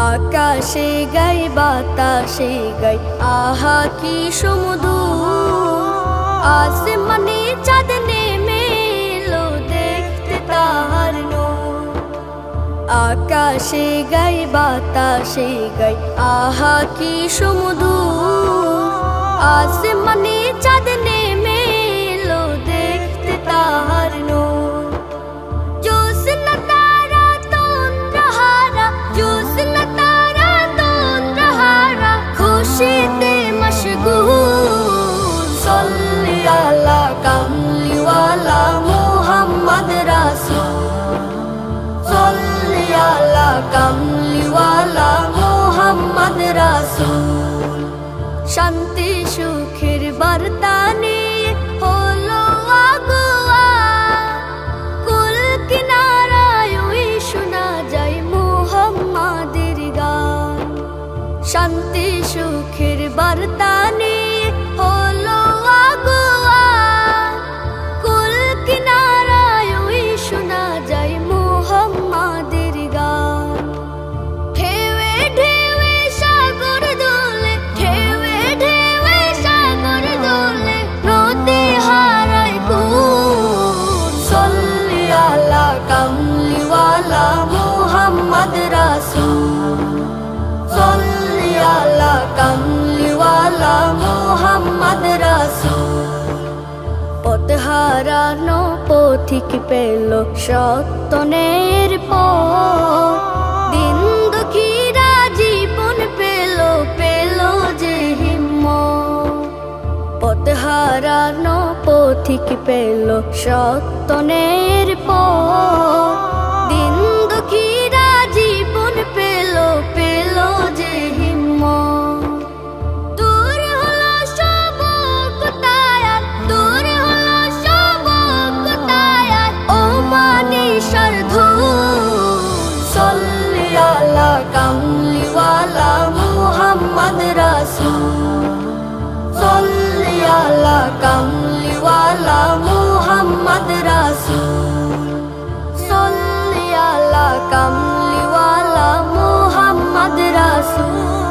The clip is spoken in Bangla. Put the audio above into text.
আকাশে গাই বাতাসে গাই আহা কি সুমধুর, আসমানে চাঁদ নেমে এলো দেখতে তাহার নূর। আকাশে গাই বাতাসে গাই আহা কি সুমধুর, আসমানে চাঁদ নেমে এলো দেখতে তাহার নূর। খুশিতে মশগুল সাল্লি আলা কামলিওয়ালা মুহাম্মদ রাসূল, সাল্লি আলা কামলিওয়ালা মুহাম্মদ রাসূল। শান্তি সুখের বার্তা নিয়ে হলো আগুয়া, কুল কিনারায় ওই শোনা যায় মুহাম্মাদের গান। শান্তি সুখের বার্তা নিয়ে হলো আগুয়া, কুল কিনারায় ওই শোনা যায় মুহাম্মাদের গান। ঢেউে ঢেউে সাগর দোলে, ঢেউে ঢেউে সাগর দোলে, নদী হারায় কুল সাল্লি আলা কামলিওয়ালা মুহাম্মদ রাসূল, সাল্লি আলা কামলিওয়ালা মুহাম্মদ রাসূল। পথ হারানো পথিক পেল সত্যনের পথ, দিন দুঃখীরা জীবন পেল পেল যে হিম্মত। পথ হারানো পথিক পেল সত্যনের পথ, দিন দুঃখীরা জীবন পেল পেল যে হিম্মত। দূর হলো সব কুতায়াত, দূর হলো সব কুতায়াত, ও মানিশার ধূল সাল্লি আলা কামলিওয়ালা মুহাম্মদ রাসূল, সাল্লি আলা কামলিওয়ালা মুহাম্মদ রাসূল, সাল্লি আলা কামলিওয়ালা মুহাম্মদ রাসূল।